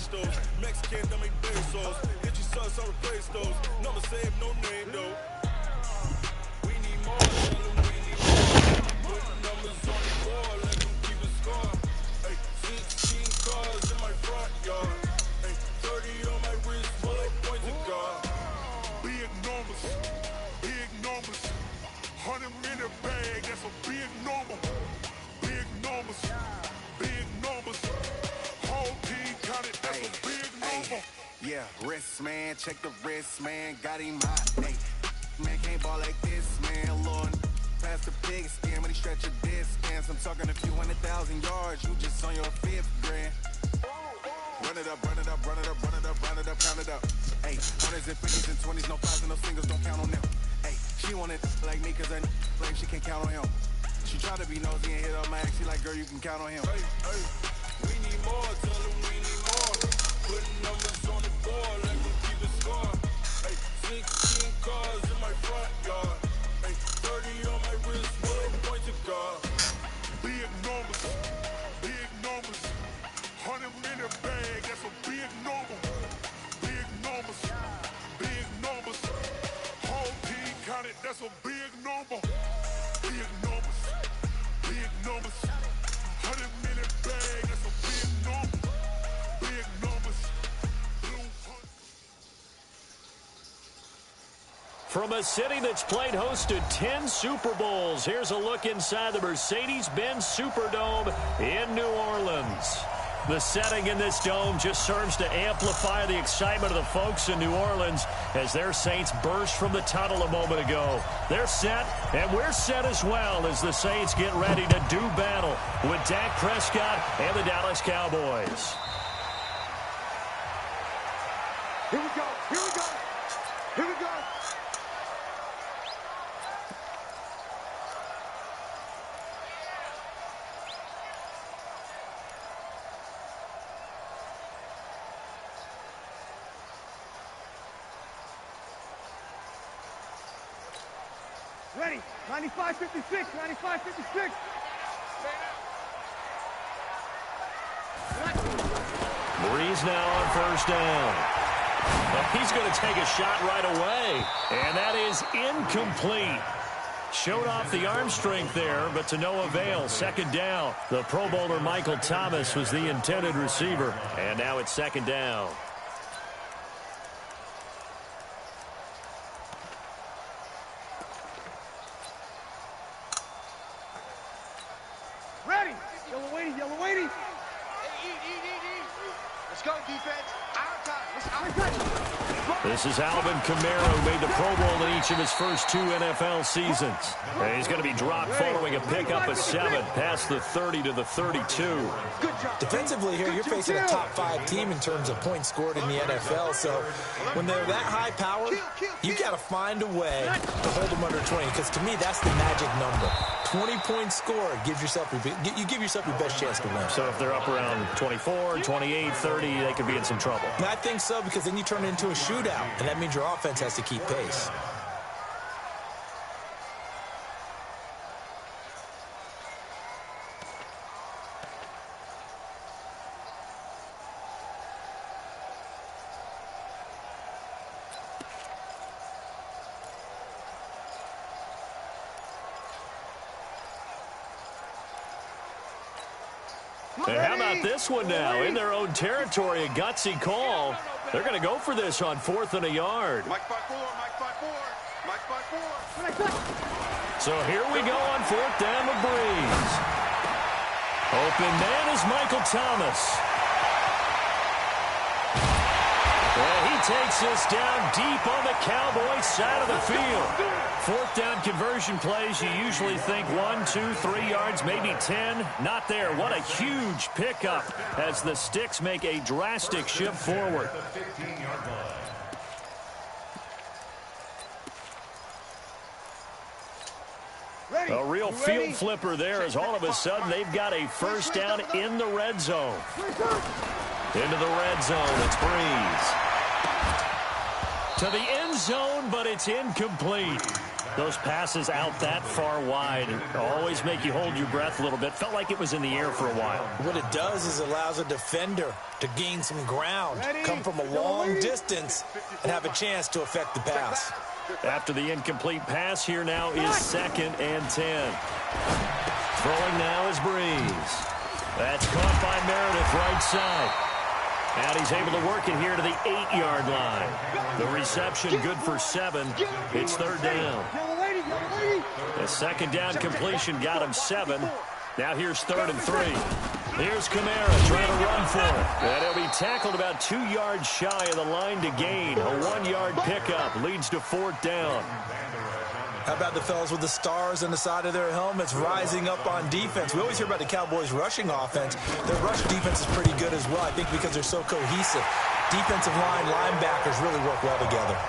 taste those. Mexican, I make pesos. Get your sons, I replace those. Number save, no name though. We need more, tell them we need more. Putting numbers on the board, let them keep a score. Ay, 16 cars in my front yard. Ay, 30 on my wrist, bullet points to God. Big numbers, big numbers. 100-minute bag, that's a big number. Big numbers, big numbers. Whole team counted, that's a big number. Yeah, wrist man, check the wrist man, got him hot. Hey, man can't ball like this, man. Lord, past the pig skin when he stretch a distance. I'm talking a few 100,000 yards, you just on your 5th grand. Run it up, run it up, run it up, run it up, run it up, count it up. Hey, 100s and 50s and 20s, no 5s and no singles, don't count on them. Hey, she want it like me, cause I like she can't count on him. She try to be nosy and hit up my ex, she like, girl, you can count on him. Hey, hey, we need more, tell them we need more. Putting numbers on the board, let them keep a score. Hey, 16 cars in my front yard. Hey, 30 on my wrist, bullet point to God. Big numbers, big numbers. 100-minute bag, that's a big number. Big numbers, big numbers. Whole team counted, that's a big number. Big numbers, big numbers. 100-minute bag, that's a big number. Big numbers. From a city that's played host to 10 Super Bowls, here's a look inside the Mercedes-Benz Superdome in New Orleans. The setting in this dome just serves to amplify the excitement of the folks in New Orleans as their Saints burst from the tunnel a moment ago. They're set, and we're set as well as the Saints get ready to do battle with Dak Prescott and the Dallas Cowboys. Here we go, here we go, here we go. Ready, 95-56, 95-56. Breeze now on first down. He's going to take a shot right away, and that is incomplete. Showed off the arm strength there, but to no avail. Second down. The Pro Bowler Michael Thomas was the intended receiver, and now it's second down. Ready, yellow weighty. Let's go, defense. Our time. This is Alvin Kamara, who made the Pro Bowl in each of his first 2 NFL seasons. And he's going to be dropped following a pickup of 7 past the 30 to the 32. Defensively here, you're facing a top 5 team in terms of points scored in the NFL. So when they're that high powered, you got to find a way to hold them under 20. Because to me, that's the magic number. 20 points scored gives yourself you give yourself your best chance to win. So if they're up around 24, 28, 30, they could be in some trouble. And I think so, because then you turn it into a shootout, and that means your offense has to keep pace. And how about this one now? In their own territory, a gutsy call. They're going to go for this on 4th and a yard. Mike 5-4, Mike 5-4, Mike 5-4. So here we go on 4th down the Breeze. Open man is Michael Thomas. And he takes this down deep on the Cowboys side of the field. 4th down conversion plays, you usually think 1, 2, 3 yards, maybe 10. Not there. What a huge pickup as the Sticks make a drastic shift forward. A real field flipper there as all of a sudden they've got a first down in the red zone. Into the red zone, it's Breeze. To the end zone, but it's incomplete. Those passes out that far wide always make you hold your breath a little bit. Felt like it was in the air for a while. What it does is it allows a defender to gain some ground, come from a long distance, and have a chance to affect the pass. After the incomplete pass, here now is 2nd and 10. Throwing now is Breeze. That's caught by Meredith right side. And he's able to work it here to the 8-yard line. The reception good for 7. It's 3rd down. The 2nd down completion got him 7. Now here's 3rd and 3. Here's Kamara trying to run for it. And he'll be tackled about 2 yards shy of the line to gain. A 1-yard pickup leads to 4th down. How about the fellas with the stars on the side of their helmets rising up on defense? We always hear about the Cowboys' rushing offense. Their rush defense is pretty good as well, I think, because they're so cohesive. Defensive line, linebackers really work well together.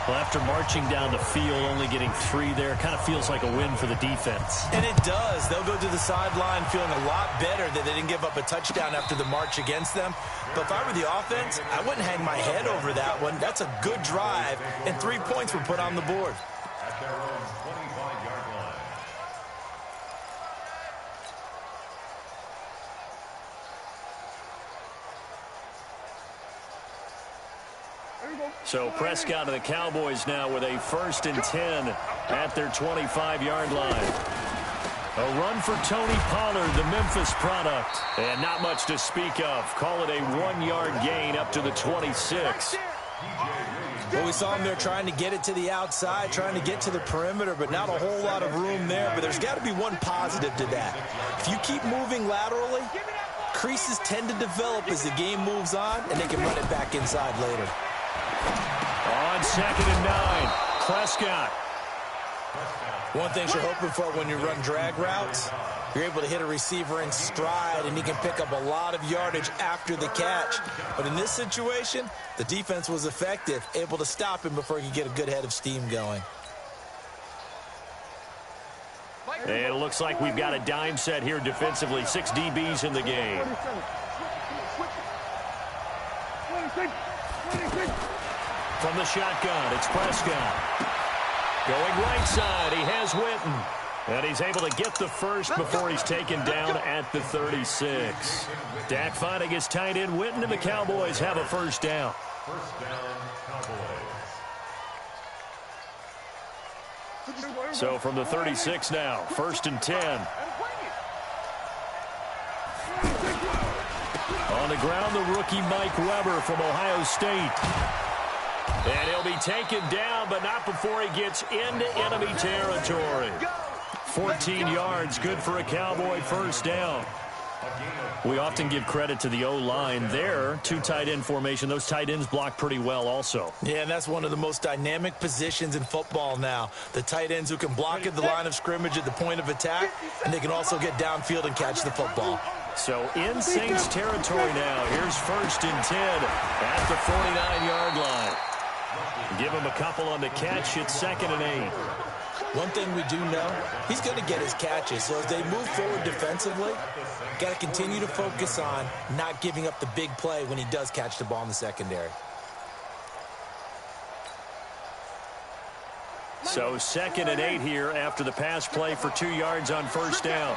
Well, after marching down the field, only getting 3 there, kind of feels like a win for the defense. And it does. They'll go to the sideline feeling a lot better that they didn't give up a touchdown after the march against them. But if I were the offense, I wouldn't hang my head over that one. That's a good drive, and 3 points were put on the board. So Prescott and the Cowboys now with a 1st and 10 at their 25-yard line. A run for Tony Pollard, the Memphis product. And not much to speak of. Call it a 1-yard gain up to the 26. Well, we saw him there trying to get it to the outside, trying to get to the perimeter, but not a whole lot of room there. But there's got to be one positive to that. If you keep moving laterally, creases tend to develop as the game moves on, and they can run it back inside later. On 2nd and 9, Prescott. One thing you're hoping for when you run drag routes, you're able to hit a receiver in stride, and he can pick up a lot of yardage after the catch. But in this situation, the defense was effective, able to stop him before he could get a good head of steam going. And it looks like we've got a dime set here defensively. 6 DBs in the game. From the shotgun, it's Prescott. Going right side, he has Witten. And he's able to get the first before he's taken down at the 36. Dak finding his tight end Witten, and the Cowboys have a 1st down. So from the 36 now, 1st and 10. On the ground, the rookie Mike Weber from Ohio State. And he'll be taken down, but not before he gets into enemy territory. 14 yards, good for a Cowboy 1st down. We often give credit to the O-line there. 2 tight end formation. Those tight ends block pretty well also. Yeah, and that's one of the most dynamic positions in football now. The tight ends who can block at the line of scrimmage at the point of attack, and they can also get downfield and catch the football. So in Saints territory now. Here's 1st and 10 at the 49-yard line. Give him a couple on the catch. It's 2nd and 8. One thing we do know, he's going to get his catches. So as they move forward defensively, got to continue to focus on not giving up the big play when he does catch the ball in the secondary. So 2nd and 8 here after the pass play for 2 yards on 1st down.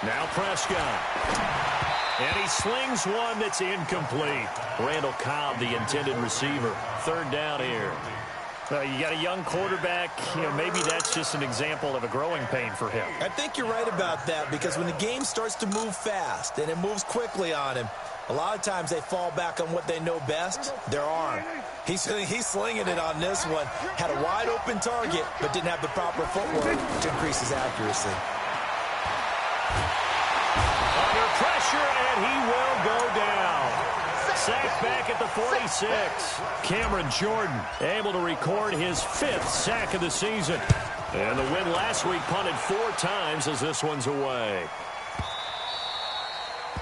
Now Prescott. And he slings one that's incomplete. Randall Cobb, the intended receiver. 3rd down here. You got a young quarterback. Maybe that's just an example of a growing pain for him. I think you're right about that, because when the game starts to move fast and it moves quickly on him, a lot of times they fall back on what they know best, their arm. He's slinging it on this one. Had a wide open target, but didn't have the proper footwork to increase his accuracy. Under pressure, and he will go down. Sacked back at the 46. Cameron Jordan able to record his 5th sack of the season. And the win last week, punted 4 times as this one's away.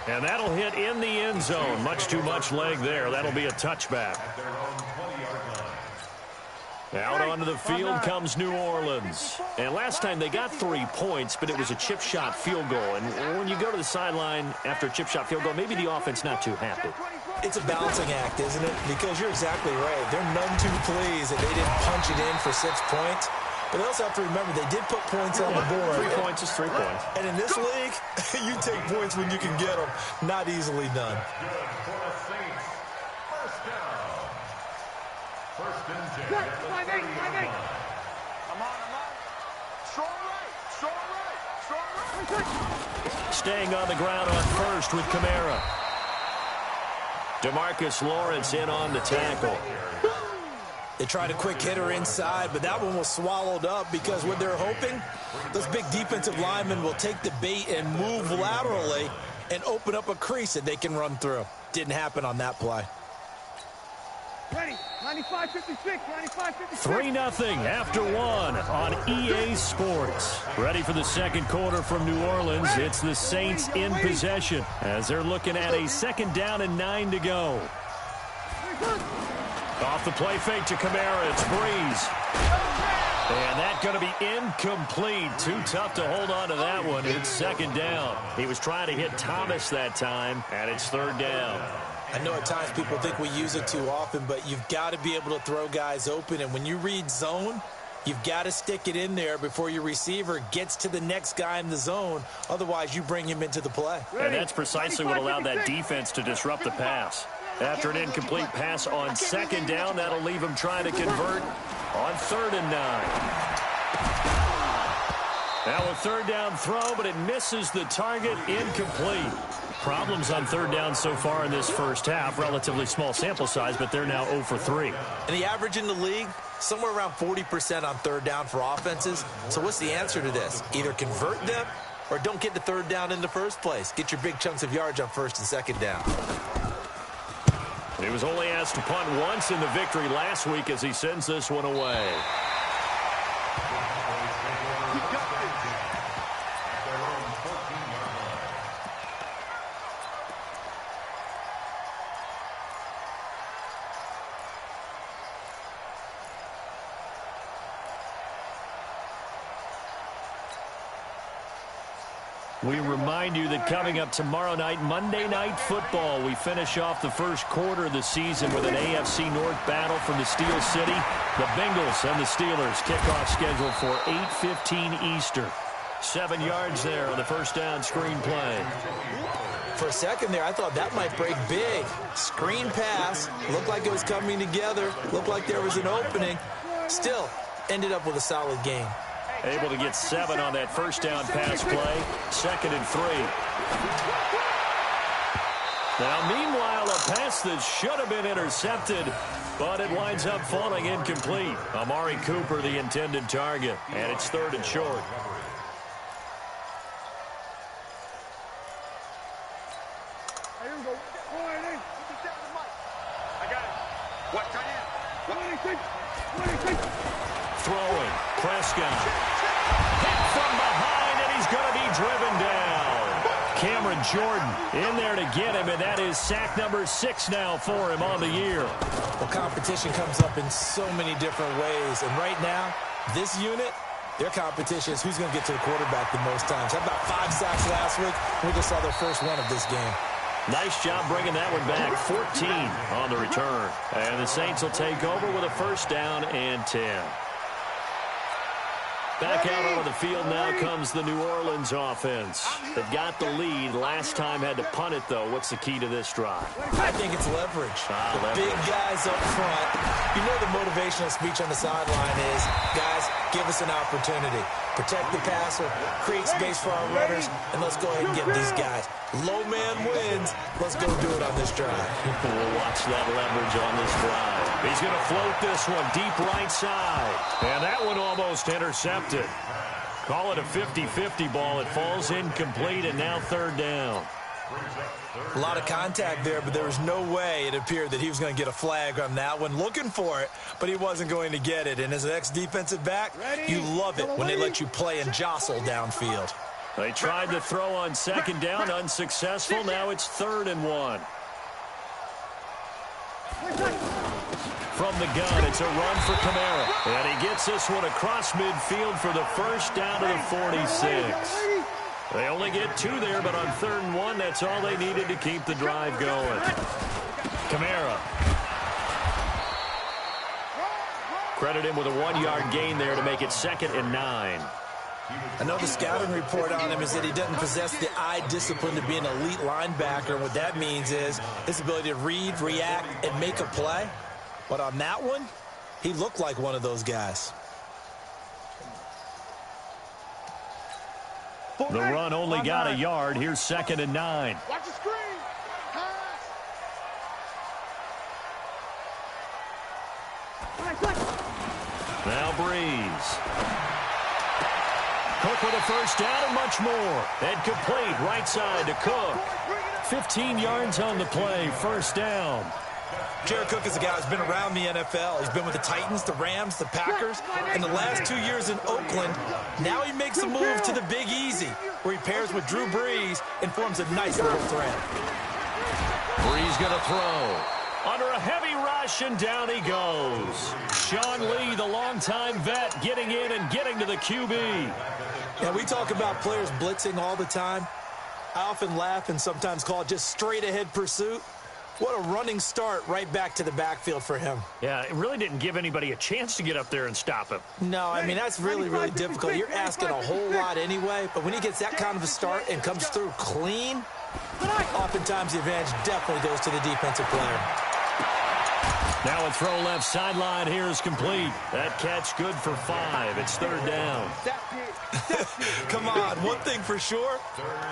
And that'll hit in the end zone. Much too much leg there. That'll be a touchback. Out onto the field comes New Orleans. And last time they got 3 points, but it was a chip shot field goal. And when you go to the sideline after a chip shot field goal, maybe the offense not too happy. It's a balancing act, isn't it? Because you're exactly right. They're none too pleased that they didn't punch it in for 6 points. But they also have to remember they did put points on the board. 3 points is 3 points. And in this league, you take points when you can get them. Not easily done. First and 10. Five, eight. I'm on. Strong right. Staying on the ground on first with Kamara. DeMarcus Lawrence in on the tackle. They tried a quick hitter inside, but that one was swallowed up because what they're hoping, those big defensive linemen will take the bait and move laterally and open up a crease that they can run through. Didn't happen on that play. Ready, 95-56, 95-56. 3-0 after 1 on EA Sports. Ready for the second quarter from New Orleans. It's the Saints in possession as they're looking at a 2nd down and 9 to go. Off the play fake to Kamara. It's Breeze. And that's going to be incomplete. Too tough to hold on to that one. It's 2nd down. He was trying to hit Thomas that time, and it's 3rd down. I know at times people think we use it too often, but you've got to be able to throw guys open. And when you read zone, you've got to stick it in there before your receiver gets to the next guy in the zone. Otherwise, you bring him into the play. And that's precisely what allowed that defense to disrupt the pass. After an incomplete pass on 2nd down, that'll leave him trying to convert on 3rd and 9. Now a 3rd down throw, but it misses the target, incomplete. Problems on 3rd down so far in this first half. Relatively small sample size, but they're now 0 for 3. And the average in the league, somewhere around 40% on 3rd down for offenses. So what's the answer to this? Either convert them or don't get the 3rd down in the first place. Get your big chunks of yards on 1st and 2nd down. He was only asked to punt once in the victory last week as he sends this one away. We remind you that coming up tomorrow night, Monday Night Football, we finish off the first quarter of the season with an AFC North battle from the Steel City. The Bengals and the Steelers kickoff scheduled for 8:15 Eastern. 7 yards there on the first down screen play. For a second there, I thought that might break big. Screen pass. Looked like it was coming together. Looked like there was an opening. Still, ended up with a solid game. Able to get 7 on that first down pass play. 2nd and 3. Now, meanwhile, a pass that should have been intercepted, but it winds up falling incomplete. Amari Cooper, the intended target, and it's 3rd and short. I got it. What tight end? Throwing. Prescott. Hit from behind, and he's going to be driven down. Cameron Jordan in there to get him, and that is sack number 6 now for him on the year. Well, competition comes up in so many different ways, and right now, this unit, their competition is who's going to get to the quarterback the most times. How about 5 sacks last week? We just saw their first one of this game. Nice job bringing that one back. 14 on the return. And the Saints will take over with a first down and 10. Back out onto the field now comes the New Orleans offense. They've got the lead. Last time had to punt it, though. What's the key to this drive? I think it's leverage. The big guys up front. You know the motivational speech on the sideline is, guys, give us an opportunity. Protect the passer, create space for our runners, and let's go ahead and get these guys. Low man wins. Let's go do it on this drive. We'll watch that leverage on this drive. He's going to float this one deep right side. And that one almost intercepted. Call it a 50-50 ball. It falls incomplete, and now 3rd down. A lot of contact there, but there was no way it appeared that he was going to get a flag on that one. Looking for it, but he wasn't going to get it. And as an ex-defensive back, you love it when they let you play and jostle downfield. They tried to throw on 2nd down, unsuccessful. Now it's 3rd and 1. From the gun, it's a run for Kamara. And he gets this one across midfield for the first down to the 46. They only get 2 there, but on 3rd and 1, that's all they needed to keep the drive going. Kamara. Credit him with a 1-yard gain there to make it 2nd and 9. I know the scouting report on him is that he doesn't possess the eye discipline to be an elite linebacker. What that means is his ability to read, react, and make a play. But on that one, he looked like one of those guys. The run only got a yard. Here's 2nd and 9. Watch the screen. Now Breeze. Cook with a first down and much more. And complete right side to Cook. 15 yards on the play. First down. Jared Cook is a guy who's been around the NFL. He's been with the Titans, the Rams, the Packers. In the last 2 years in Oakland, now he makes a move to the Big Easy, where he pairs with Drew Brees and forms a nice little threat. Brees going to throw. Under a heavy rush, and down he goes. Sean Lee, the longtime vet, getting in and getting to the QB. Yeah, we talk about players blitzing all the time. I often laugh and sometimes call it just straight-ahead pursuit. What a running start right back to the backfield for him. Yeah, it really didn't give anybody a chance to get up there and stop him. No, I mean, that's really, really difficult. You're asking a whole lot anyway, but when he gets that kind of a start and comes through clean, oftentimes the advantage definitely goes to the defensive player. Now a throw left sideline here is complete. That catch good for 5. It's 3rd down. Come on, one thing for sure,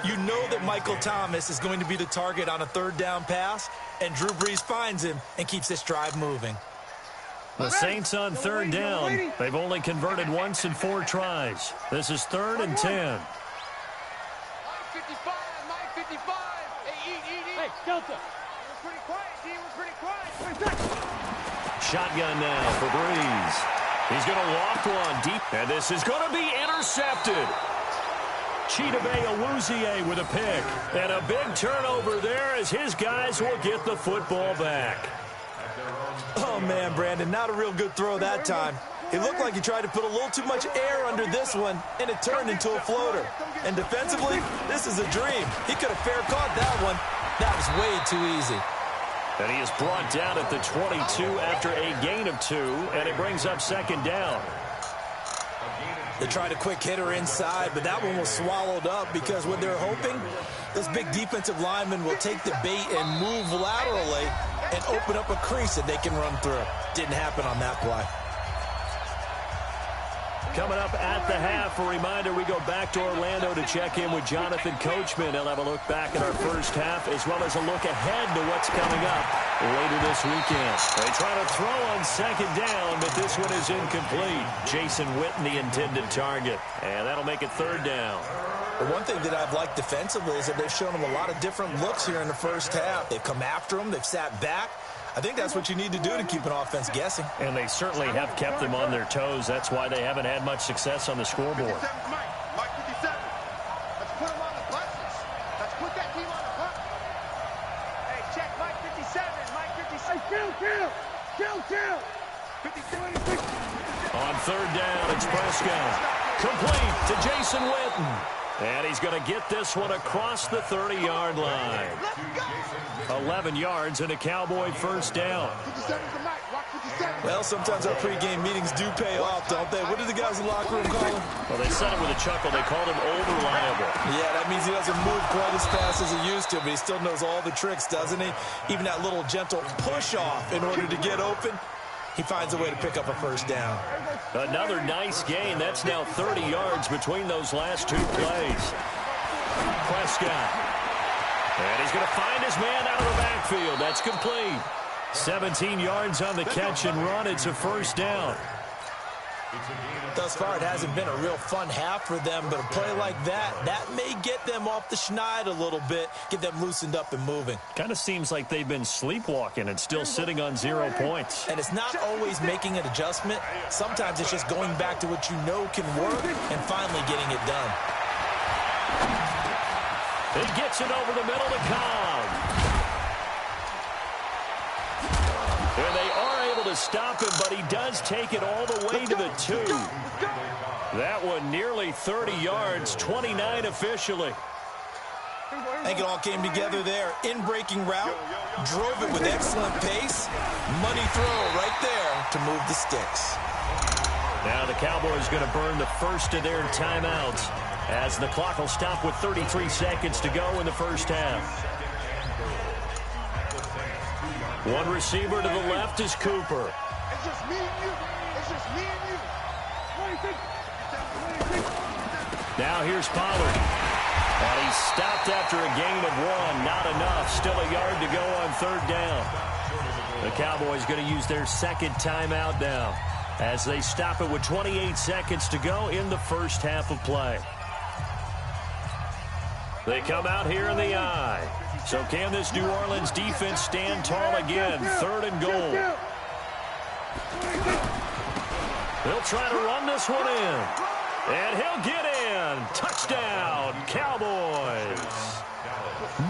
you know that Michael Thomas is going to be the target on a 3rd down pass, and Drew Brees finds him and keeps this drive moving. The Saints on 3rd down. They've only converted once in 4 tries. This is 3rd and 10. 55, 55. Hey, Delta. We're pretty quiet, D. We're pretty quiet. Shotgun now for Brees. He's going to loft one deep, and this is going to be intercepted. Chidobe Awuzie with a pick, and a big turnover there as his guys will get the football back. Oh, man, Brandon, not a real good throw that time. It looked like he tried to put a little too much air under this one, and it turned into a floater. And defensively, this is a dream. He could have fair caught that one. That was way too easy. And he is brought down at the 22 after a gain of 2, and it brings up 2nd down. They tried a quick hitter inside, but that one was swallowed up because what they're hoping, this big defensive lineman will take the bait and move laterally and open up a crease that they can run through. Didn't happen on that play. Coming up at the half, a reminder, we go back to Orlando to check in with Jonathan Coachman. He'll have a look back at our first half as well as a look ahead to what's coming up later this weekend. They try to throw on 2nd down, but this one is incomplete. Jason Witten, the intended target, and that'll make it 3rd down. The one thing that I've liked defensively is that they've shown him a lot of different looks here in the first half. They've come after him. They've sat back. I think that's what you need to do to keep an offense guessing. And they certainly have kept them on their toes. That's why they haven't had much success on the scoreboard. Mike 57. Let's put him on the buses. Let's put that team on the hook. Hey, check Mike 57. Mike 57. Kill. 57. On 3rd down, it's Prescott. Complete to Jason Witten. And he's going to get this one across the 30-yard line. 11 yards and a Cowboy first down. Well, sometimes our pregame meetings do pay off, don't they? What do the guys in the locker room call him? Well, they said it with a chuckle. They called him old reliable. Yeah, that means he doesn't move quite as fast as he used to, but he still knows all the tricks, doesn't he? Even that little gentle push-off in order to get open. He finds a way to pick up a first down. Another nice gain. That's now 30 yards between those last 2 plays. Prescott. And he's going to find his man out of the backfield. That's complete. 17 yards on the catch and run. It's a first down. Thus far, it hasn't been a real fun half for them, but a play like that may get them off the schneid a little bit, get them loosened up and moving. Kind of seems like they've been sleepwalking and still sitting on 0 points. And it's not always making an adjustment. Sometimes it's just going back to what you know can work and finally getting it done. It gets it over the middle to Cobb. And they are able to to stop him, but he does take it all the way to the 2. That one nearly 30 yards, 29 officially. I think it all came together there. In-breaking route, drove it with excellent pace. Money throw right there to move the sticks. Now the Cowboys going to burn the first of their timeouts as the clock will stop with 33 seconds to go in the first half. One receiver to the left is Cooper. It's just me and you. It's just me and you. What do you think? Now here's Pollard. And he's stopped after a gain of 1. Not enough. Still a yard to go on third down. The Cowboys going to use their second timeout now as they stop it with 28 seconds to go in the first half of play. They come out here in the eye. So can this New Orleans defense stand tall again? Third and goal. They'll try to run this one in. And he'll get in. Touchdown, Cowboys.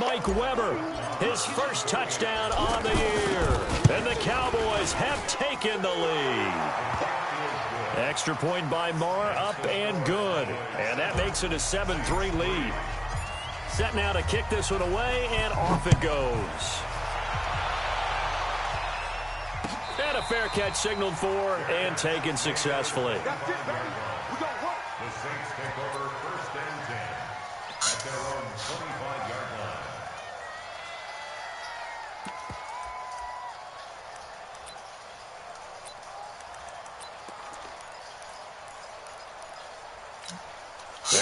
Mike Weber, his first touchdown on the year. And the Cowboys have taken the lead. Extra point by Marr, up and good. And that makes it a 7-3 lead. Set now to kick this one away, and off it goes. And a fair catch signaled for and taken successfully. That's it, baby. We gonna work. The Saints take over first and 10 at their own 25-yard line.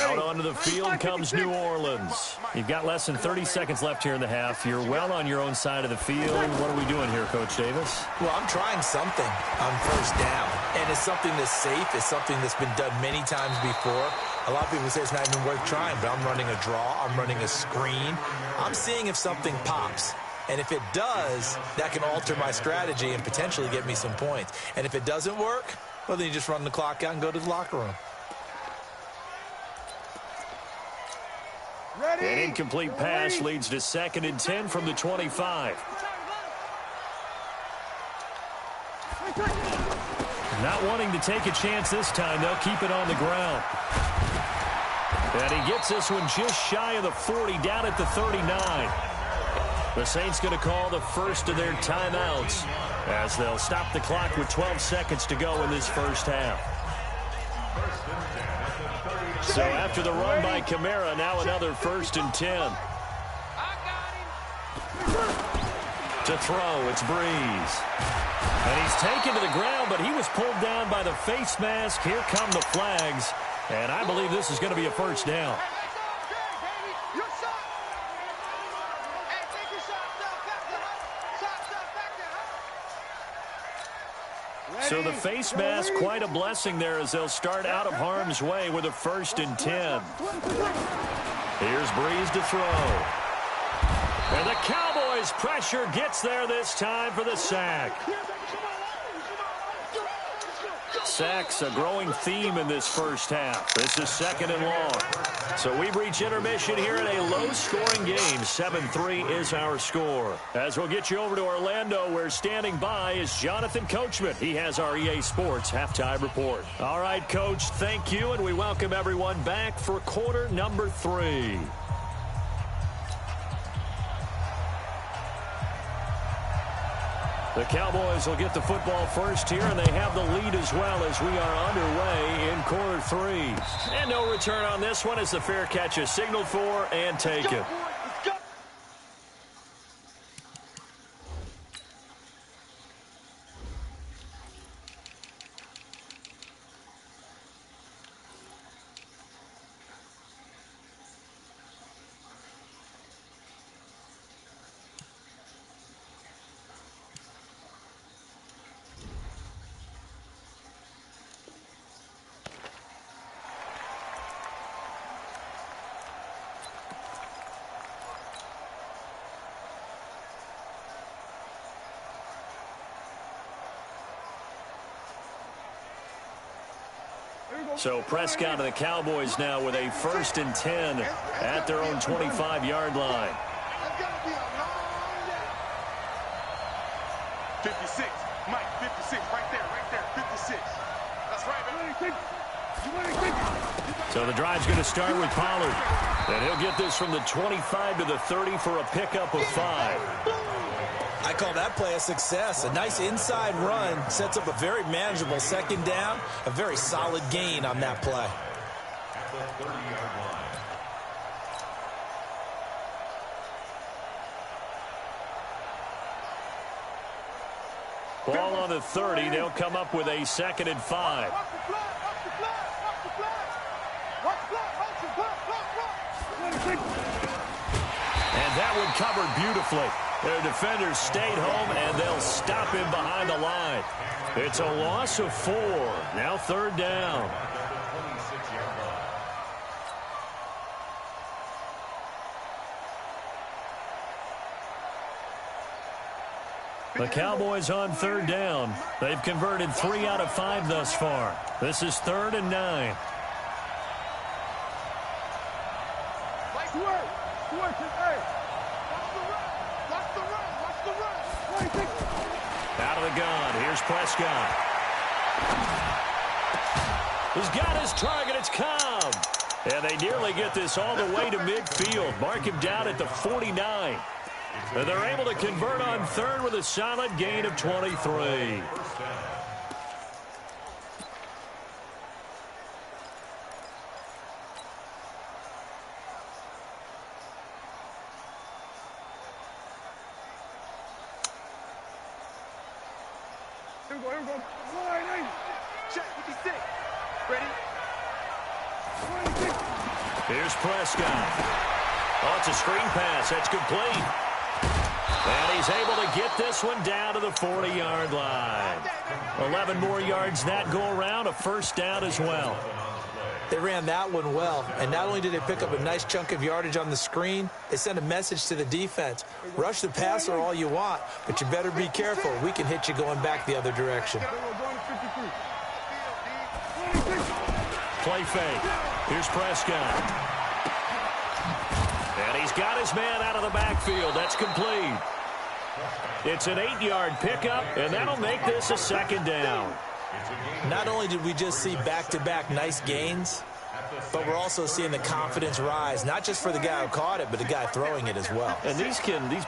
Out onto the field comes New Orleans. You've got less than 30 seconds left here in the half. You're well on your own side of the field. What are we doing here, Coach Davis? Well, I'm trying something on first down. And it's something that's safe. It's something that's been done many times before. A lot of people say it's not even worth trying, but I'm running a draw. I'm running a screen. I'm seeing if something pops. And if it does, that can alter my strategy and potentially get me some points. And if it doesn't work, well, then you just run the clock out and go to the locker room. An incomplete pass leads to 2nd and 10 from the 25. Not wanting to take a chance this time, they'll keep it on the ground. And he gets this one just shy of the 40, down at the 39. The Saints going to call the first of their timeouts as they'll stop the clock with 12 seconds to go in this first half. So after the run by Kamara, now another 1st and 10. To throw, it's Breeze. And he's taken to the ground, but he was pulled down by the face mask. Here come the flags. And I believe this is going to be a first down. So the face mask, quite a blessing there as they'll start out of harm's way with a 1st and 10. Here's Breeze to throw. And the Cowboys' pressure gets there this time for the sack. Sacks, a growing theme in this first half. This is 2nd and long. So we reach intermission here in a low-scoring game. 7-3 is our score. As we'll get you over to Orlando, where standing by is Jonathan Coachman. He has our EA Sports halftime report. All right, Coach, thank you, and we welcome everyone back for quarter number 3. The Cowboys will get the football first here, and they have the lead as well as we are underway in quarter 3. And no return on this one as the fair catch is signaled for and taken. So Prescott and the Cowboys now with a 1st and 10 at their own 25-yard line. 56, Mike, 56. That's right, man. So the drive's going to start with Pollard. And he'll get this from the 25 to the 30 for a pickup of 5. I call that play a success. A nice inside run sets up a very manageable second down, a very solid gain on that play. At the 30-yard line. Ball on the 30. They'll come up with a 2nd and 5. And that one covered beautifully. Their defenders stayed home, and they'll stop him behind the line. It's a loss of 4. Now 3rd down. The Cowboys on 3rd down. They've converted 3 out of 5 thus far. This is 3rd and 9. Out of the gun. Here's Prescott. He's got his target. It's Cobb. And they nearly get this all the way to midfield. Mark him down at the 49. And they're able to convert on 3rd with a solid gain of 23. Here we go. Check 56. Ready? Here's Prescott. Oh, it's a screen pass. That's complete. And he's able to get this one down to the 40-yard line. 11 more yards that go around, a 1st down as well. They ran that one well, and not only did they pick up a nice chunk of yardage on the screen, they sent a message to the defense. Rush the passer all you want, but you better be careful. We can hit you going back the other direction. Play fake. Here's Prescott. And he's got his man out of the backfield. That's complete. It's an 8-yard pickup, and that'll make this a 2nd down. Not only did we just see back-to-back nice gains, but we're also seeing the confidence rise, not just for the guy who caught it, but the guy throwing it as well. And these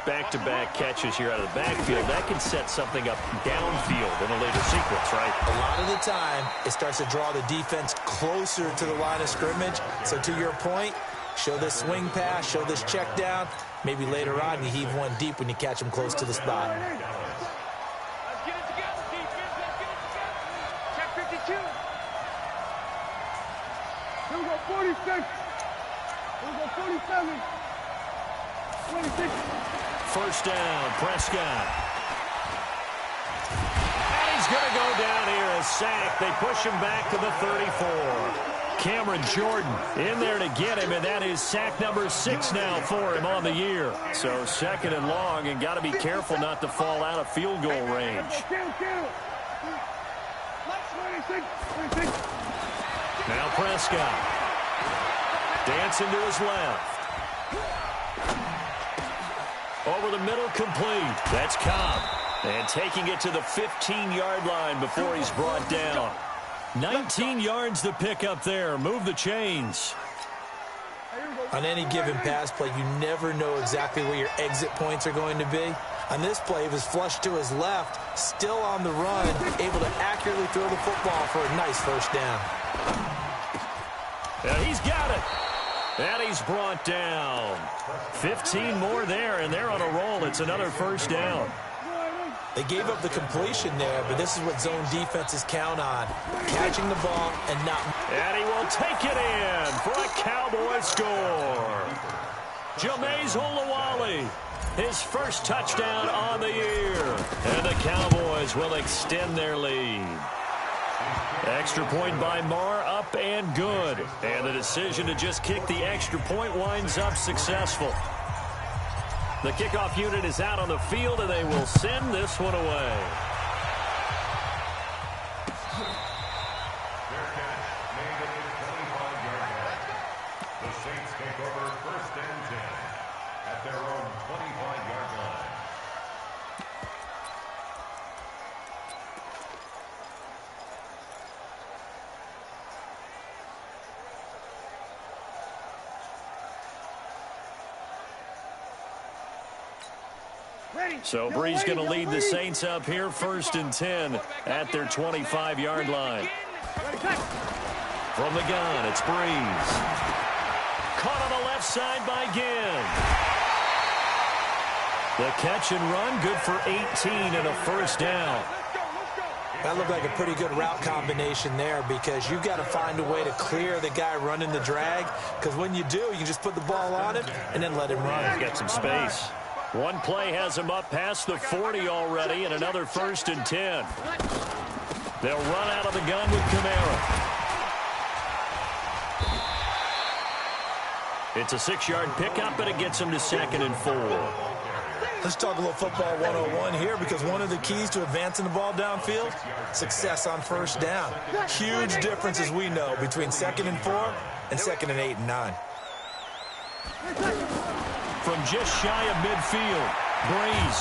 back-to-back catches here out of the backfield, that can set something up downfield in a later sequence, right? A lot of the time, it starts to draw the defense closer to the line of scrimmage. So to your point, show this swing pass, show this check down. Maybe later on you heave one deep when you catch them close to the spot. Let's get it together, defense. Let's get it together. Check 52. Here we go, 46. Here we go, 47. 26. 1st down, Prescott. And he's going to go down here, a sack. They push him back to the 34. Cameron Jordan in there to get him, and that is sack number 6 now for him on the year. So 2nd and long, and got to be careful not to fall out of field goal range. Now Prescott. Dancing to his left. Over the middle, complete. That's Cobb. And taking it to the 15-yard line before he's brought down. 19 yards to pick up there. Move the chains. On any given pass play, you never know exactly where your exit points are going to be. On this play, he was flushed to his left, still on the run, able to accurately throw the football for a nice 1st down. And he's got it. And he's brought down. 15 more there, and they're on a roll. It's another 1st down. They gave up the completion there, but this is what zone defenses count on. Catching the ball and not... And he will take it in for a Cowboy score. Jameis Olawale, his 1st touchdown on the year. And the Cowboys will extend their lead. Extra point by Marr, up and good. And the decision to just kick the extra point winds up successful. The kickoff unit is out on the field, and they will send this one away. Their catch made at the 25-yard line. The Saints take over 1st and 10 at their own 25-yard line. So Brees going to lead the Saints up here, 1st and 10 at their 25-yard line. From the gun, it's Brees. Caught on the left side by Ginn. The catch and run, good for 18 and a 1st down. That looked like a pretty good route combination there, because you've got to find a way to clear the guy running the drag, because when you do, you can just put the ball on him and then let him run. He's got some space. One play has him up past the 40 already, and another 1st and 10. They'll run out of the gun with Kamara. It's a 6-yard pickup, and it gets him to 2nd and 4. Let's talk a little football 101 here, because one of the keys to advancing the ball downfield, success on 1st down. Huge difference, as we know, between 2nd and 4 and 2nd and 8 and 9. From just shy of midfield, Brees.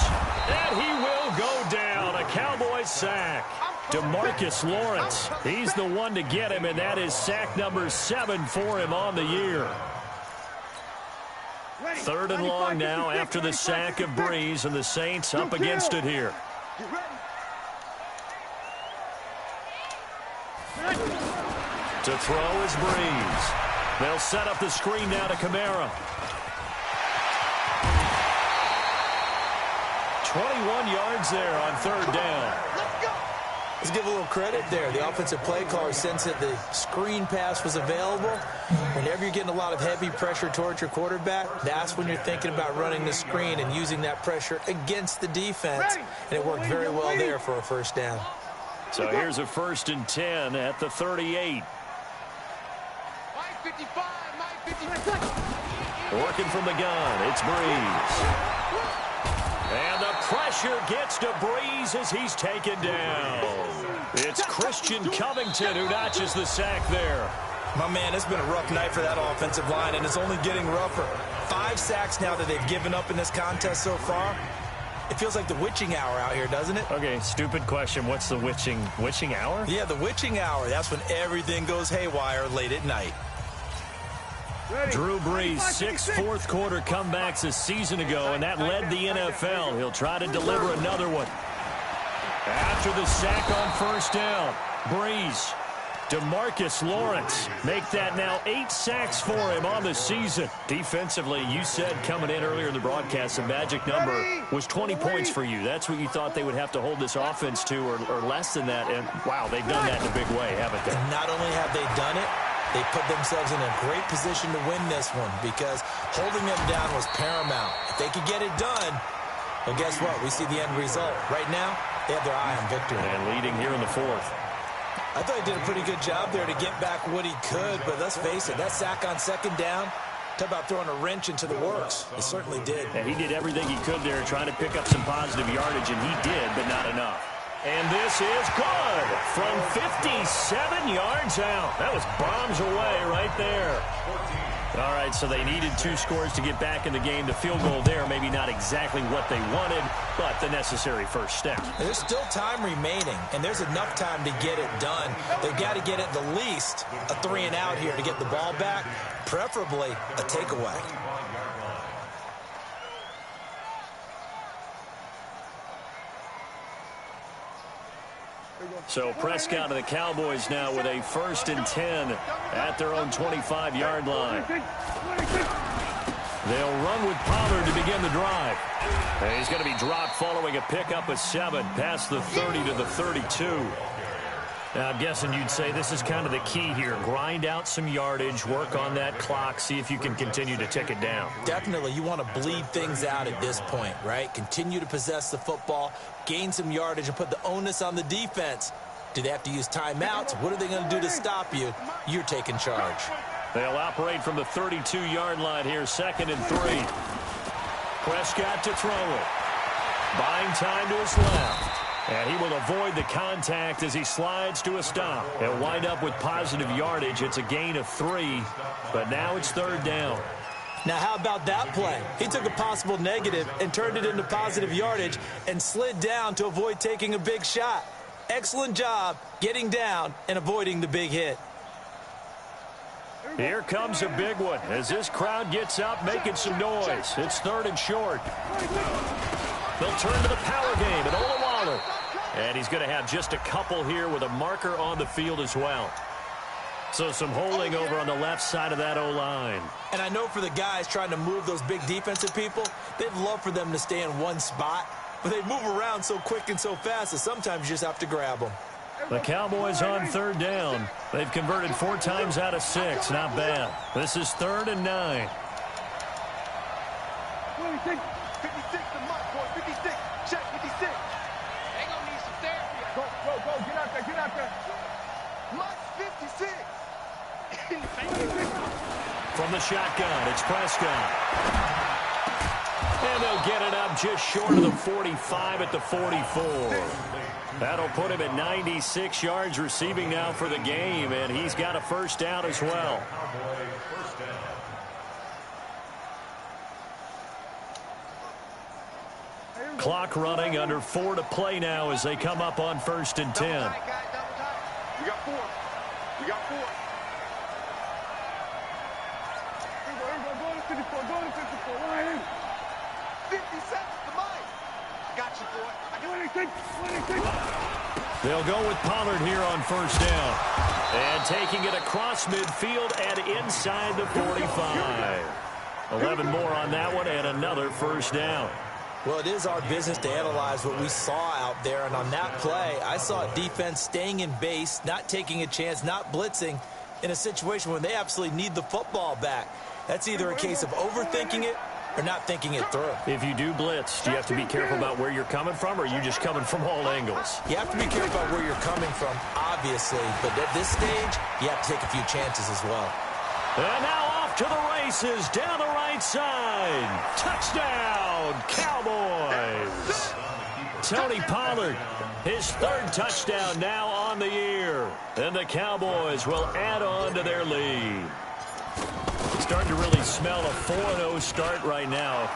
And he will go down. A Cowboys sack. DeMarcus Lawrence. He's the one to get him, and that is sack number 7 for him on the year. 3rd and long now after the sack of Brees, and the Saints up against it here. To throw is Brees. They'll set up the screen now to Kamara. 21 yards there on 3rd down. Let's give a little credit there. The offensive play caller sensed that the screen pass was available. Whenever you're getting a lot of heavy pressure towards your quarterback, that's when you're thinking about running the screen and using that pressure against the defense. And it worked very well there for a 1st down. So here's a 1st and 10 at the 38. Working from the gun, it's Brees. And the pressure gets to Brees as he's taken down. It's Christian Covington who notches the sack there. My man, it's been a rough night for that offensive line, and it's only getting rougher. 5 sacks now that they've given up in this contest so far. It feels like the witching hour out here, doesn't it? Okay, stupid question. What's the witching hour? Yeah, the witching hour. That's when everything goes haywire late at night. Drew Brees, 6 fourth-quarter comebacks a season ago, and that led the NFL. He'll try to deliver another one. After the sack on 1st down, Brees, DeMarcus Lawrence make that now 8 sacks for him on the season. Defensively, you said coming in earlier in the broadcast, the magic number was 20 points for you. That's what you thought they would have to hold this offense to, or less than that. And, wow, they've done that in a big way, haven't they? And not only have they done it, they put themselves in a great position to win this one, because holding them down was paramount. If they could get it done, well, guess what? We see the end result. Right now, they have their eye on victory. And leading here in the 4th. I thought he did a pretty good job there to get back what he could, but let's face it, that sack on 2nd down, talk about throwing a wrench into the works. It certainly did. And he did everything he could there, trying to pick up some positive yardage, and he did, but not enough. And this is good from 57 yards out. That was bombs away right there. All right, so they needed 2 scores to get back in the game. The field goal there, maybe not exactly what they wanted, but the necessary 1st step. There's still time remaining, and there's enough time to get it done. They've got to get at the least a 3 and out here to get the ball back, preferably a takeaway. So Prescott and the Cowboys now with a 1st and 10 at their own 25-yard line. They'll run with Pollard to begin the drive. And he's going to be dropped following a pickup of 7 past the 30 to the 32. Now, I'm guessing you'd say this is kind of the key here. Grind out some yardage, work on that clock, see if you can continue to tick it down. Definitely, you want to bleed things out at this point, right? Continue to possess the football, gain some yardage, and put the onus on the defense. Do they have to use timeouts? What are they going to do to stop you? You're taking charge. They'll operate from the 32-yard line here, 2nd and 3. Prescott to throw it. Buying time to his left. And he will avoid the contact as he slides to a stop. He'll wind up with positive yardage. It's a gain of 3, but now it's 3rd down. Now, how about that play? He took a possible negative and turned it into positive yardage and slid down to avoid taking a big shot. Excellent job getting down and avoiding the big hit. Here comes a big one as this crowd gets up making some noise. It's 3rd and short. They'll turn to the power game at Olawale. And he's going to have just a couple here with a marker on the field as well. So some holding over on the left side of that O-line. And I know for the guys trying to move those big defensive people, they'd love for them to stay in one spot. But they move around so quick and so fast that sometimes you just have to grab them. The Cowboys on third down. They've converted 4 times out of 6. Not bad. This is 3rd and 9. 56 the mark, boy. 56. Check 56. They gonna need some therapy. Go. Get out there. Mark 56. From the shotgun, it's Prescott. And they'll get it up just short of the 45 at the 44. That'll put him at 96 yards receiving now for the game, and he's got a first down as well. Clock running, under 4 to play now as they come up on 1st and 10. We got 4. We got 4. Go to 54. 50 seconds to mine. Got you, boy. They'll go with Pollard here on 1st down. And taking it across midfield and inside the 45. 11 more on that one and another first down. Well, it is our business to analyze what we saw out there. And on that play, I saw a defense staying in base, not taking a chance, not blitzing in a situation where they absolutely need the football back. That's either a case of overthinking it or not thinking it through. If you do blitz, do you have to be careful about where you're coming from, or are you just coming from all angles? You have to be careful about where you're coming from, obviously. But at this stage, you have to take a few chances as well. And now off to the races down the right side. Touchdown, Cowboys. Tony Pollard, his 3rd touchdown now on the year. And the Cowboys will add on to their lead. Starting to really smell a 4-0 start right now.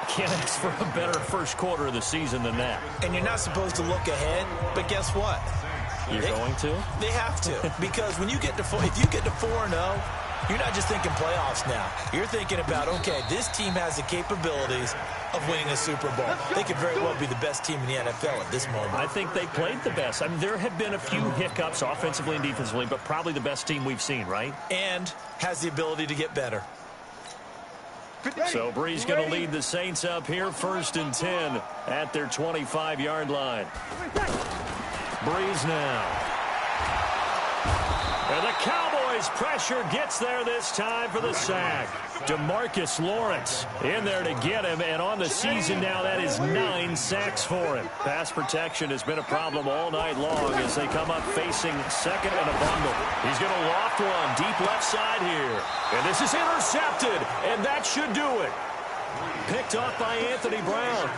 Can't ask for a better first quarter of the season than that. And you're not supposed to look ahead, but guess what? You're going to? They have to, because when you get to if you get to 4-0, you're not just thinking playoffs now. You're thinking about, okay, this team has the capabilities of winning a Super Bowl. They could very well be the best team in the NFL at this moment. I think they played the best. I mean, there have been a few hiccups offensively and defensively, but probably the best team we've seen, right? And has the ability to get better. So Brees going to lead the Saints up here, 1st and 10 at their 25-yard line. Brees now. And the Cowboys pressure gets there this time for the sack. DeMarcus Lawrence in there to get him, and on the season now that is 9 sacks for him. Pass protection has been a problem all night long as they come up facing 2nd and a bundle. He's going to loft one deep left side here. And this is intercepted, and that should do it. Picked off by Anthony Brown.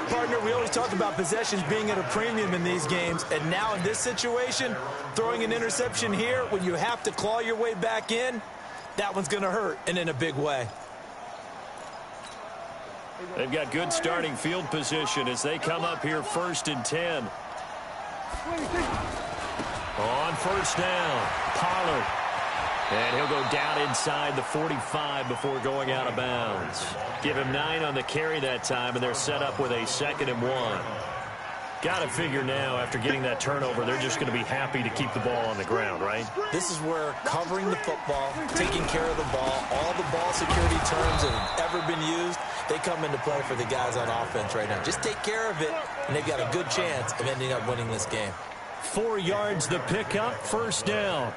Partner, we always talk about possessions being at a premium in these games, and now in this situation, throwing an interception here when you have to claw your way back in, that one's going to hurt, and in a big way. They've got good starting field position as they come up here 1st and 10. On 1st down, Pollard. And he'll go down inside the 45 before going out of bounds. Give him 9 on the carry that time, and they're set up with a 2nd and 1. Got to figure now, after getting that turnover, they're just going to be happy to keep the ball on the ground, right? This is where covering the football, taking care of the ball, all the ball security terms that have ever been used, they come into play for the guys on offense right now. Just take care of it, and they've got a good chance of ending up winning this game. 4 yards the pickup, 1st down.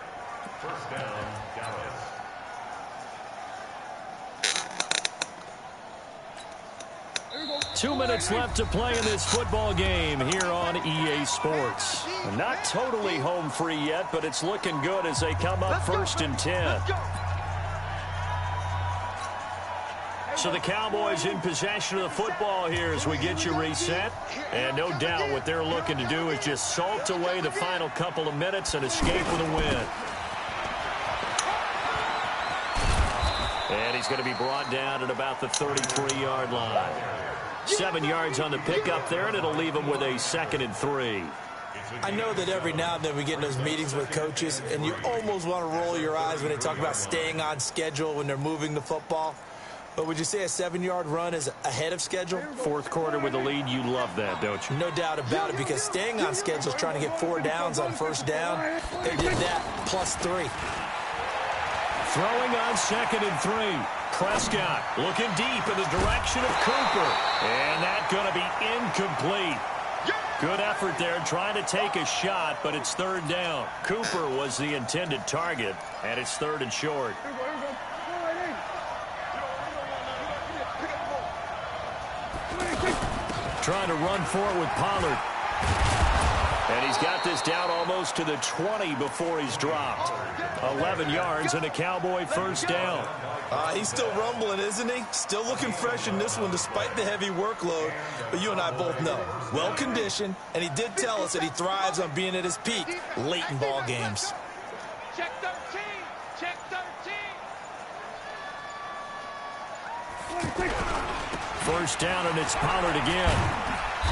2 minutes left to play in this football game here on EA Sports. Not totally home free yet, but it's looking good as they come up 1st and 10. So the Cowboys in possession of the football here as we get you reset. And no doubt what they're looking to do is just salt away the final couple of minutes and escape with a win. And he's going to be brought down at about the 33-yard line. 7 yards on the pickup there, and it'll leave him with a 2nd and 3. I know that every now and then we get in those meetings with coaches, and you almost want to roll your eyes when they talk about staying on schedule when they're moving the football. But would you say a 7-yard run is ahead of schedule? Fourth quarter with a lead, you love that, don't you? No doubt about it, because staying on schedule is trying to get 4 downs on first down. They did that +3. Throwing on 2nd and 3. Prescott looking deep in the direction of Cooper. And that's going to be incomplete. Good effort there trying to take a shot, but it's 3rd down. Cooper was the intended target, and it's 3rd and short. Trying to run for it with Pollard. And he's got this down almost to the 20 before he's dropped. 11 yards and a Cowboy first down. He's still rumbling, isn't he? Still looking fresh in this one despite the heavy workload. But you and I both know, well-conditioned, and he did tell us that he thrives on being at his peak late in ball games. Check 13. Check 13. First down, and it's Pollard again.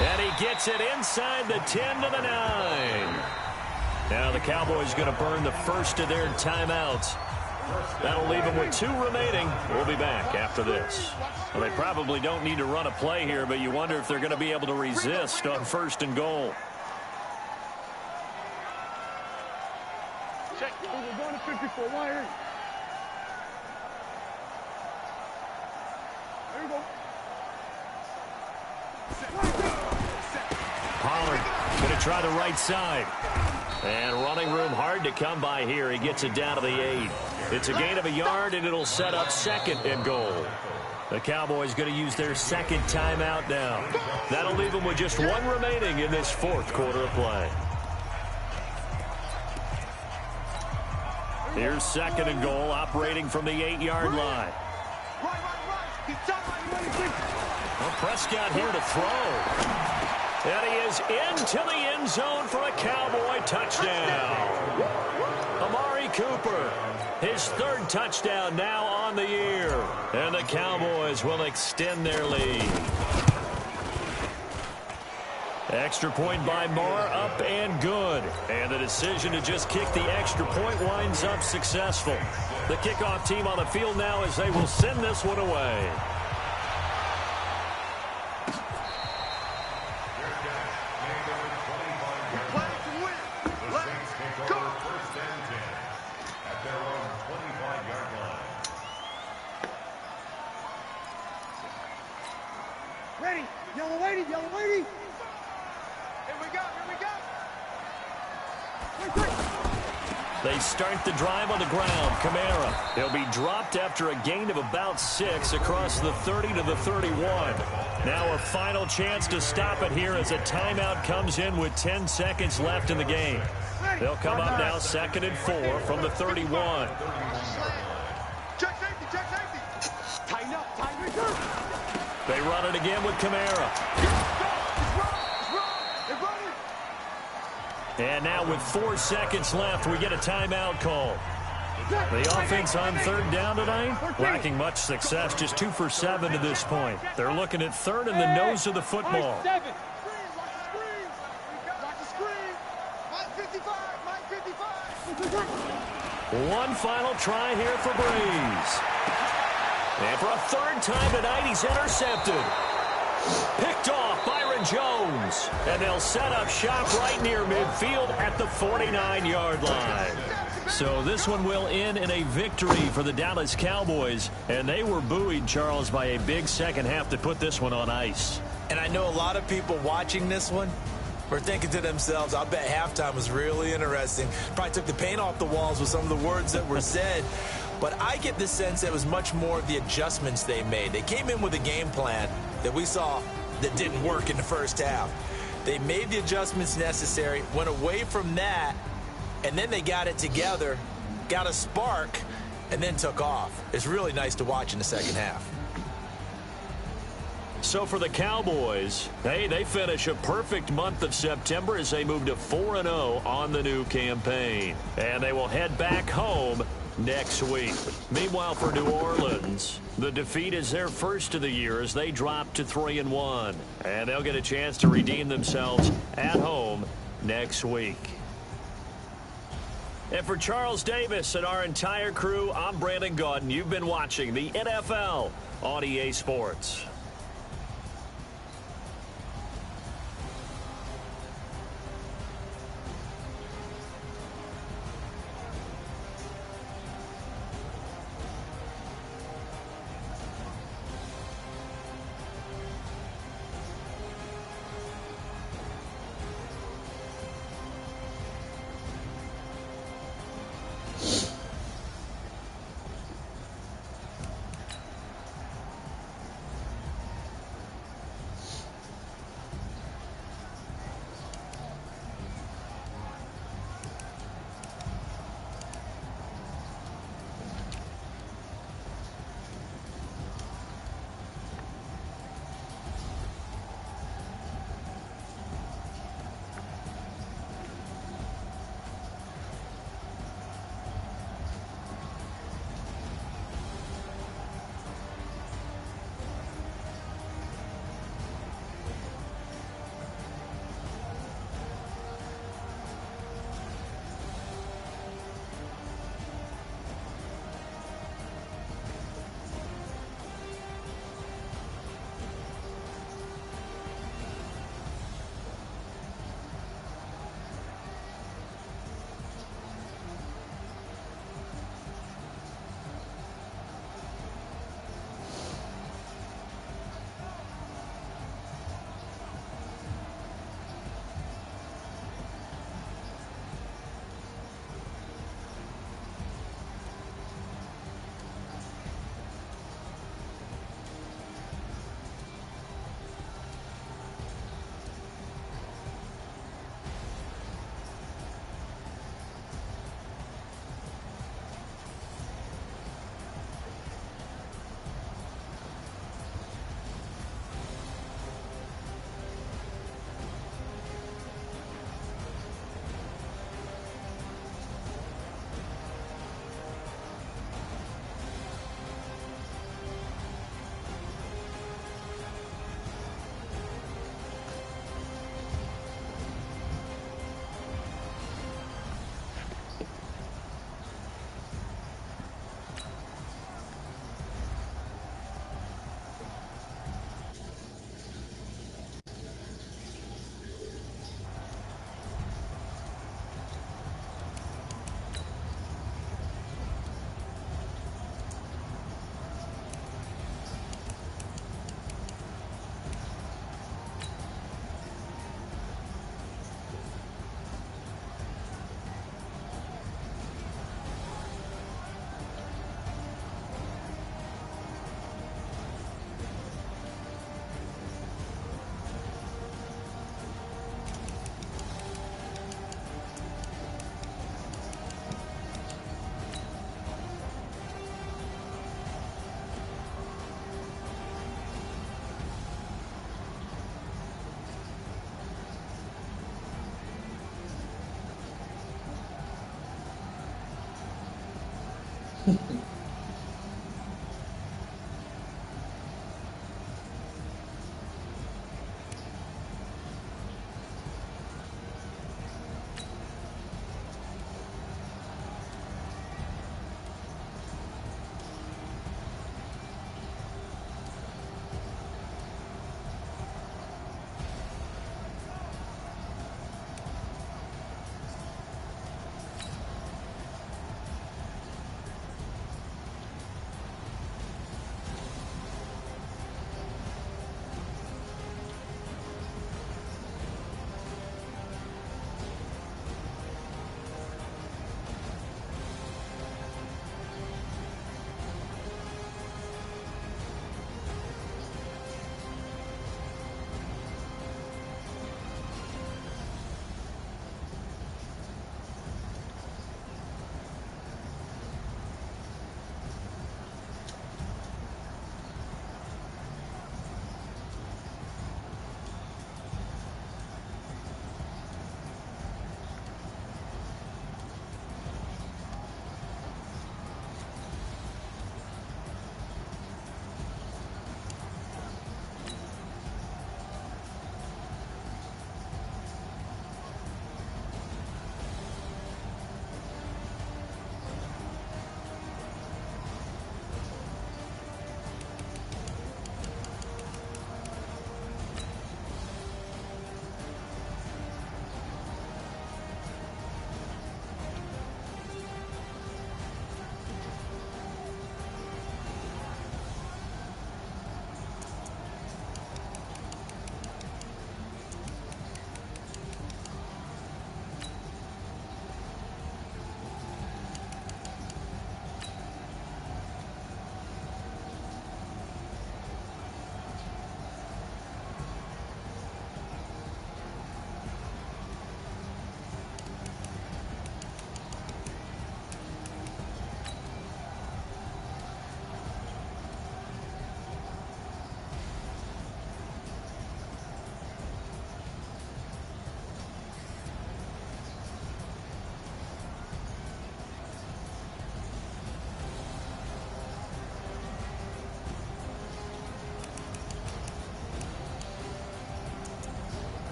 And he gets it inside the 10 to the 9. Now the Cowboys going to burn the first of their timeouts. That'll leave them with 2 remaining. We'll be back after this. Well, they probably don't need to run a play here, but you wonder if they're going to be able to resist on 1st and goal. Check. We're going to 54. Wire. There you go. Pollard going to try the right side. And running room hard to come by here. He gets it down to the 8. It's a gain of a yard, and it'll set up 2nd and goal. The Cowboys going to use their 2nd timeout now. That'll leave them with just 1 remaining in this 4th quarter of play. Here's 2nd and goal, operating from the 8-yard line. Well, Prescott here to throw. And he is into the end zone for a Cowboy touchdown. Amari Cooper, his 3rd touchdown now on the year. And the Cowboys will extend their lead. Extra point by Marr, up and good. And the decision to just kick the extra point winds up successful. The kickoff team on the field now as they will send this one away. Ready. Yellow lady. Yellow lady. Here we go. Here we go. They start the drive on the ground. Kamara. He'll be dropped after a gain of about 6 across the 30 to the 31. Now a final chance to stop it here as a timeout comes in with 10 seconds left in the game. They'll come up now 2nd and 4 from the 31. Check safety, check safety. Tighten up. Tighten up. They run it again with Kamara. And now with 4 seconds left, we get a timeout call. The offense on 3rd down tonight, lacking much success, just 2 for 7 to this point. They're looking at 3rd in the nose of the football. One final try here for Breeze. And for a 3rd time tonight, he's intercepted. Picked off Byron Jones. And they'll set up shop right near midfield at the 49-yard line. So this one will end in a victory for the Dallas Cowboys. And they were buoyed, Charles, by a big second half to put this one on ice. And I know a lot of people watching this one were thinking to themselves, I bet halftime was really interesting. Probably took the paint off the walls with some of the words that were said. But I get the sense that it was much more of the adjustments they made. They came in with a game plan that we saw that didn't work in the first half. They made the adjustments necessary, went away from that, and then they got it together, got a spark, and then took off. It's really nice to watch in the second half. So for the Cowboys, hey, they finish a perfect month of September as they move to 4-0 on the new campaign. And they will head back home next week. Meanwhile, for New Orleans, the defeat is their first of the year as they drop to 3-1. And they'll get a chance to redeem themselves at home next week. And for Charles Davis and our entire crew, I'm Brandon Gaudin. You've been watching the NFL on EA Sports.